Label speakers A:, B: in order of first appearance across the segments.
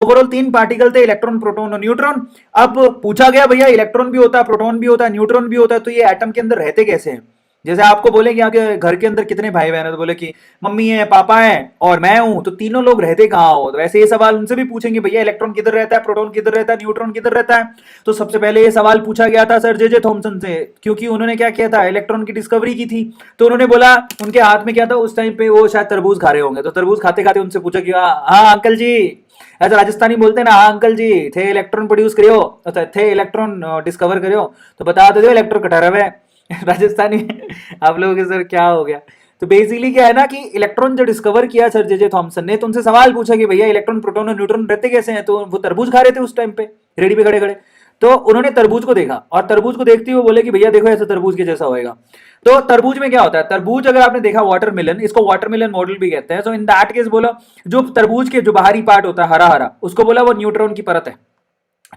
A: Overall 3 particle थे, electron, proton और neutron. अब पूछा गया भैया इलेक्ट्रॉन भी होता है, प्रोटॉन भी होता है, न्यूट्रॉन भी होता है, तो ये एटम के अंदर रहते कैसे हैं? जैसे आपको बोले कि आपके घर के अंदर कितने भाई बहन है, तो बोले कि मम्मी है, पापा है और मैं हूं, तो तीनों लोग रहते कहाँ हो? तो वैसे ये सवाल उनसे भी पूछेंगे, भैया इलेक्ट्रॉन किधर रहता है, प्रोटॉन किधर रहता है, न्यूट्रॉन किधर रहता है? तो सबसे पहले ये सवाल पूछा गया था सर जे जे थॉमसन से, क्योंकि उन्होंने क्या किया था, इलेक्ट्रॉन की डिस्कवरी की थी। तो उन्होंने बोला, उनके हाथ में क्या था उस टाइम पे, वो शायद तरबूज खा रहे होंगे, तो तरबूज खाते खाते उनसे पूछा कि हाँ अंकल जी, ऐसा राजस्थानी बोलते हैं ना, हाँ अंकल जी थे इलेक्ट्रॉन प्रोड्यूस करियो, अच्छा थे इलेक्ट्रॉन डिस्कवर करियो, तो बता दो इलेक्ट्रॉन कटा रहे हैं राजस्थानी आप लोगों के सर क्या हो गया? तो बेसिकली क्या है ना कि इलेक्ट्रॉन जो डिस्कवर किया सर जे जे थॉमसन ने, तो उनसे सवाल पूछा कि भैया इलेक्ट्रॉन, प्रोटॉन और न्यूट्रॉन रहते कैसे हैं? तो वो तरबूज खा रहे थे उस टाइम पे, रेडी पे खड़े खड़े। तो उन्होंने तरबूज को देखा और तरबूज को देखते हुए बोले कि भैया देखो ऐसा तरबूज के जैसा होएगा। तो तरबूज में क्या होता है, तरबूज अगर आपने देखा वाटरमेलन, इसको वाटरमेलन मॉडल भी कहते हैं। सो इन दैट केस बोला, जो तरबूज के जो बाहरी पार्ट होता है हरा हरा, उसको बोला वो न्यूट्रॉन की परत है,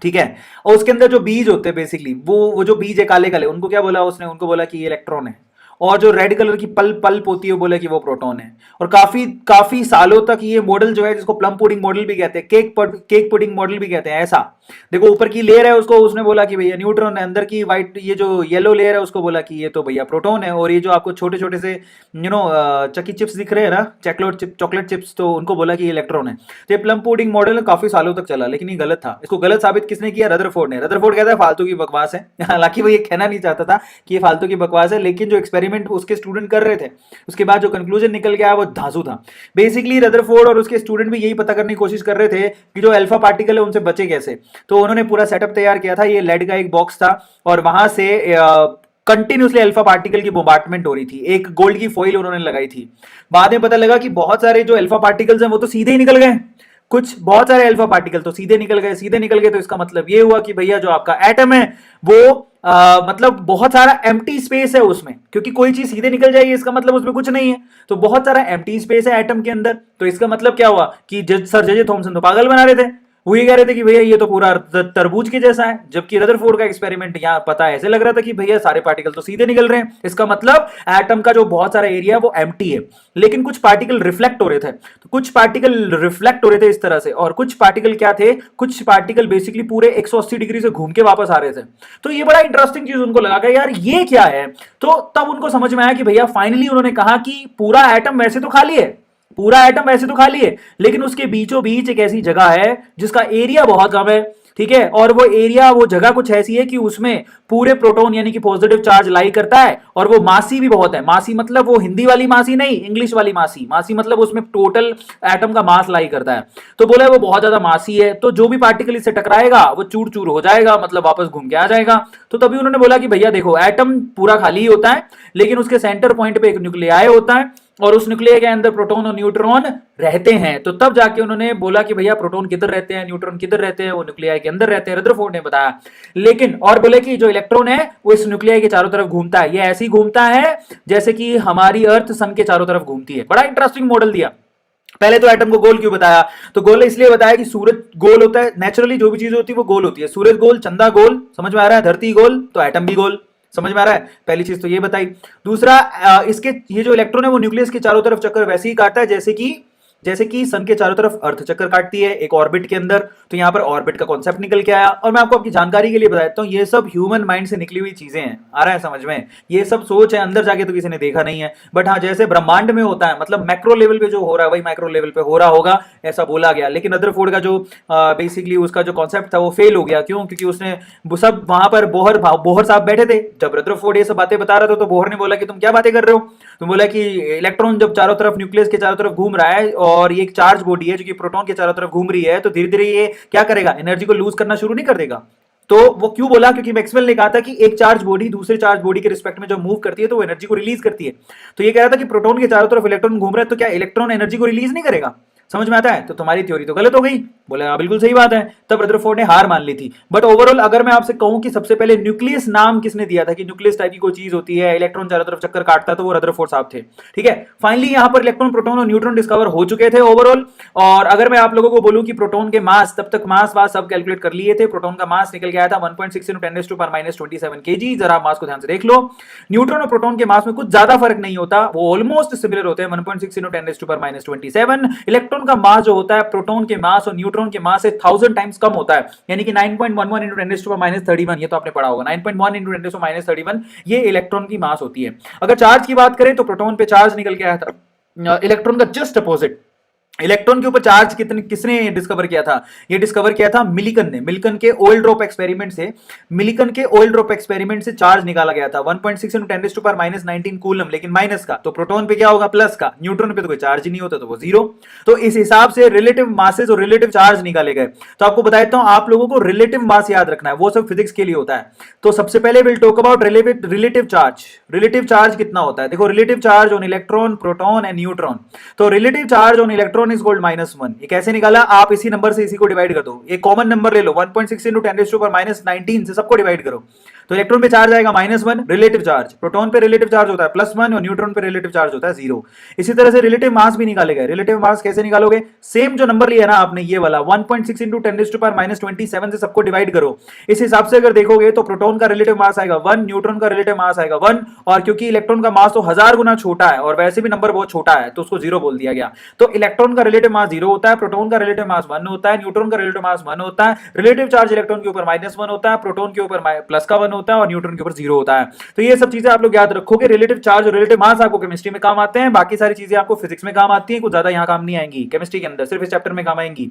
A: ठीक है। और उसके अंदर जो बीज होते हैं बेसिकली, वो जो बीज है काले काले, उनको क्या बोला उसने, उनको बोला कि ये इलेक्ट्रॉन है। और जो रेड कलर की पल्प होती है वो बोला कि वो प्रोटॉन है। और काफी काफी सालों तक ये मॉडल जो है, जिसको प्लम पुडिंग मॉडल भी कहते हैं, केक पुडिंग मॉडल भी कहते हैं, ऐसा देखो ऊपर की लेयर है उसको उसने बोला कि भैया न्यूट्रॉन है, अंदर की व्हाइट ये जो येलो लेयर है उसको बोला कि ये तो भैया प्रोटॉन है। और ये जो आपको छोटे छोटे से चकी चिप्स दिख रहे हैं ना, चॉकलेट चिप्स, तो उनको बोला कि ये इलेक्ट्रॉन है। तो ये प्लम पुडिंग मॉडल काफी सालों तक चला, लेकिन ये गलत था। इसको गलत साबित किसने किया? रदरफोर्ड ने। रदरफोर्ड कहता है फालतू की बकवास है हालांकि वो ये कहना नहीं चाहता था कि ये फालतू की बकवास है, लेकिन जो एक्सपेरिमेंट उसके स्टूडेंट कर रहे थे, उसके बाद जो कंक्लूजन निकल गया वो धांसू था। बेसिकली रदरफोर्ड और उसके स्टूडेंट भी यही पता करने की कोशिश कर रहे थे कि जो अल्फा पार्टिकल है उनसे बचे कैसे। तो उन्होंने पूरा सेटअप तैयार किया था, ये लेड का एक बॉक्स था और वहां से कंटिन्यूसली अल्फा पार्टिकल की बोmbardment हो रही थी। एक गोल्ड की फॉइल उन्होंने लगाई थी। बाद में पता लगा कि बहुत सारे जो अल्फा पार्टिकल्स हैं वो तो सीधे ही निकल गए, कुछ बहुत सारे अल्फा पार्टिकल तो सीधे निकल गए, सीधे निकल गए। तो इसका मतलब ये हुआ कि भैया जो आपका एटम है वो मतलब बहुत सारा एम्प्टी स्पेस है उसमें, क्योंकि कोई चीज सीधे निकल जाएगी इसका मतलब उसमें कुछ नहीं है। तो बहुत सारा एम्प्टी स्पेस है एटम के अंदर। तो इसका मतलब क्या हुआ कि सर जे जे थॉमसन तो पागल बना रहे थे, वो ये कह रहे थे कि भैया ये तो पूरा तरबूज के जैसा है, जबकि रदरफोर्ड का एक्सपेरिमेंट यहाँ पता ऐसे लग रहा था कि भैया सारे पार्टिकल तो सीधे निकल रहे हैं। इसका मतलब एटम का जो बहुत सारा एरिया है वो एम्प्टी है, लेकिन कुछ पार्टिकल रिफ्लेक्ट हो रहे थे। तो कुछ पार्टिकल रिफ्लेक्ट हो रहे थे इस तरह से, और कुछ पार्टिकल क्या थे, कुछ पार्टिकल बेसिकली पूरे 180 डिग्री से घूम के वापस आ रहे थे। तो ये बड़ा इंटरेस्टिंग चीज उनको लगा कि यार ये क्या है। तो तब उनको समझ में आया कि भैया फाइनली उन्होंने कहा कि पूरा एटम वैसे तो खाली है, पूरा एटम वैसे तो खाली है, लेकिन उसके बीचों बीच एक ऐसी जगह है जिसका एरिया बहुत कम है, ठीक है। और वो एरिया, वो जगह कुछ ऐसी है कि उसमें पूरे प्रोटॉन यानी कि पॉजिटिव चार्ज लाई करता है, और वो मासी भी बहुत है। मासी मतलब वो हिंदी वाली मासी नहीं, इंग्लिश वाली मासी। मासी मतलब उसमें टोटल एटम का मास लाई करता है। तो बोला वो बहुत ज्यादा मासी है, तो जो भी पार्टिकल इससे टकराएगा वो चूर चूर हो जाएगा, मतलब वापस घूम के आ जाएगा। तो तभी उन्होंने बोला कि भैया देखो एटम पूरा खाली ही होता है, लेकिन उसके सेंटर पॉइंट पे एक न्यूक्लियाई होता है, और उस न्यूक्लियाई के अंदर प्रोटॉन और न्यूट्रॉन रहते हैं। तो तब जाके उन्होंने बोला कि भैया प्रोटॉन किधर रहते हैं, न्यूट्रॉन किधर रहते हैं, वो न्यूक्लियाई के अंदर रहते हैं, रदरफोर्ड ने बताया। लेकिन और बोले कि जो इलेक्ट्रॉन है वो इस न्यूक्लियाई के चारों तरफ घूमता है, ये ऐसे ही घूमता है जैसे कि हमारी अर्थ सन के चारों तरफ घूमती है। बड़ा इंटरेस्टिंग मॉडल दिया। पहले तो एटम को गोल क्यों बताया, तो गोल इसलिए बताया कि सूरज गोल होता है, नेचुरली जो भी चीज होती है वो गोल होती है। सूरज गोल, चंदा गोल, समझ में आ रहा है, धरती गोल, तो एटम भी गोल, समझ में आ रहा है। पहली चीज तो ये बताई। दूसरा, इसके ये जो इलेक्ट्रॉन है वो न्यूक्लियस के चारों तरफ चक्कर वैसे ही काटता है जैसे कि सन के चारों तरफ अर्थ चक्कर काटती है एक ऑर्बिट के अंदर। तो यहां पर ऑर्बिट का कॉन्सेप्ट निकल के आया। और मैं आपको आपकी जानकारी के लिए बता देता हूं, ये सब ह्यूमन माइंड से निकली हुई चीजें हैं, आ रहा है समझ में। ये सब सोच है, अंदर जाके तो किसी ने देखा नहीं है, बट हाँ जैसे ब्रह्मांड में होता है, मतलब मैक्रो लेवल पे जो हो रहा है वही माइक्रो लेवल पे हो रहा होगा, ऐसा बोला गया। लेकिन रदरफोर्ड का जो बेसिकली उसका जो कॉन्सेप्ट था वो फेल हो गया। क्यों? क्योंकि उसने वो सब वहां पर बोहर साहब बैठे थे, जब रदरफोर्ड ये सब बातें बता रहा था तो बोहर ने बोला कि तुम क्या बातें कर रहे हो। तुम बोला कि इलेक्ट्रॉन जब चारों तरफ न्यूक्लियस के चारों तरफ घूम रहा है और ये एक चार्ज बॉडी है जो कि प्रोटॉन के चारों तरफ घूम रही है, तो धीरे धीरे ये क्या करेगा, एनर्जी को लूज करना शुरू नहीं कर देगा। तो वो क्यों बोला, क्योंकि मैक्सवेल ने कहा था कि एक चार्ज बॉडी दूसरे चार्ज बॉडी के रिस्पेक्ट में जब मूव करती है तो वो एनर्जी को रिलीज करती है। तो ये कह रहा था कि प्रोटॉन के चारों तरफ इलेक्ट्रॉन घूम रहा है, तो क्या इलेक्ट्रॉन एनर्जी को रिलीज नहीं करेगा। समझ में आता है? तो तुम्हारी थ्योरी तो गलत हो गई। बोले हाँ बिल्कुल सही बात है। तब रदरफोर्ड ने हार मान ली थी। बट ओवरऑल अगर मैं आपसे कहूं कि सबसे पहले न्यूक्लियस नाम किसने दिया था, कि न्यूक्लियस टाइप की कोई चीज होती है, इलेक्ट्रॉन चारों तरफ चक्कर काटता, तो वो रदरफोर्ड साहब थे। ठीक है, फाइनली यहां पर इलेक्ट्रॉन, प्रोटॉन और न्यूट्रॉन डिस्कवर हो चुके थे ओवरऑल। और अगर मैं आप लोगों को बोलूं कि प्रोटॉन के मास, तब तक मास वास सब कैलकुलेट कर लिए थे। प्रोटॉन का मास निकल के आया था 1.6 × 10⁻27 kg। जरा मास को ध्यान से देख लो। न्यूट्रॉन और प्रोटॉन के मास में कुछ ज्यादा फर्क नहीं होता, वो ऑलमोस्ट सिमिलर होते हैं, 1.6 × 10⁻27। इलेक्ट्रॉन इलेक्ट्रॉन का मास जो होता है प्रोटॉन के मास और न्यूट्रॉन के मास से 1000 टाइम्स कम होता है, यानी कि 9.11 into 10⁻31, ये तो आपने पढ़ा होगा, 9.1 into 10⁻31 ये इलेक्ट्रॉन की मास होती है। अगर चार्ज की बात करें तो प्रोटॉन पे चार्ज निकल के आया था, इलेक्ट्रॉन का जस्ट अपोजिट। इलेक्ट्रॉन के ऊपर चार्ज किसने डिस्कवर किया था? ये डिस्कवर किया था मिलिकन ने। मिलिकन के ऑयल ड्रॉप एक्सपेरिमेंट से, मिलिकन के ऑयल ड्रॉप एक्सपेरिमेंट से चार्ज निकाला गया था 1.6 into 10⁻19 कूलम, लेकिन माइनस का। तो प्रोटॉन पे क्या होगा? प्लस का। न्यूट्रॉन पे तो कोई चार्ज ही नहीं होता, तो वो जीरो। तो इस हिसाब से रिलेटिव मासेस और रिलेटिव चार्ज निकाले गए। तो आपको बता देता हूं, आप लोगों को रिलेटिव मास याद रखना है, वो सब फिजिक्स के लिए होता है। तो सबसे पहले will talk about relative charge. Relative charge कितना होता है? देखो, relative charge on electron, proton and neutron. तो relative charge on electron is called -1। ये कैसे निकाला? आप इसी नंबर से इसी को डिवाइड कर दो। एक कॉमन नंबर ले लो, 1.6 into 10⁻19 से सबको डिवाइड करो। तो इलेक्ट्रॉन पे चार्ज आएगा -1, रिलेटिव चार्ज। प्रोटॉन पे रिलेटिव चार्ज होता है +1 और न्यूट्रॉन पे रिलेटिव चार्ज होता है 0। इसी तरह से रिलेटिव मास भी निकाले गए। रिलेटिव मास कैसे निकालोगे? सेम जो नंबर लिया ना आपने, ये वाला 1.6 into 10⁻27 से सबको डिवाइड करो। इस हिसाब से अगर देखोगे तो प्रोटॉन का रिलेटिव मास आएगा 1, न्यूट्रॉन का रिलेटिव मास आएगा 1, और क्योंकि इलेक्ट्रॉन का मास तो 1000 गुना छोटा है और वैसे भी नंबर बहुत छोटा है, तो उसको 0 बोल दिया गया। तो इलेक्ट्रॉन का रिलेटिव मास 0 होता है, प्रोटॉन का रिलेटिव मास 1 होता है, न्यूट्रॉन का रिलेटिव मास 1 होता है, रिलेटिव चार्ज इलेक्ट्रॉन के ऊपर -1 होता है, प्रोटॉन के ऊपर प्लस का 1 होता है और न्यूट्रॉन के ऊपर 0 होता है। तो ये सब चीजें आप लोग याद रखोगे। रिलेटिव चार्ज और रिलेटिव मास आपको केमिस्ट्री में काम आते हैं, बाकी सारी चीजें आपको फिजिक्स में काम आती हैं, कुछ ज्यादा यहां काम नहीं आएंगी केमिस्ट्री के अंदर, सिर्फ इस चैप्टर में काम आएंगी।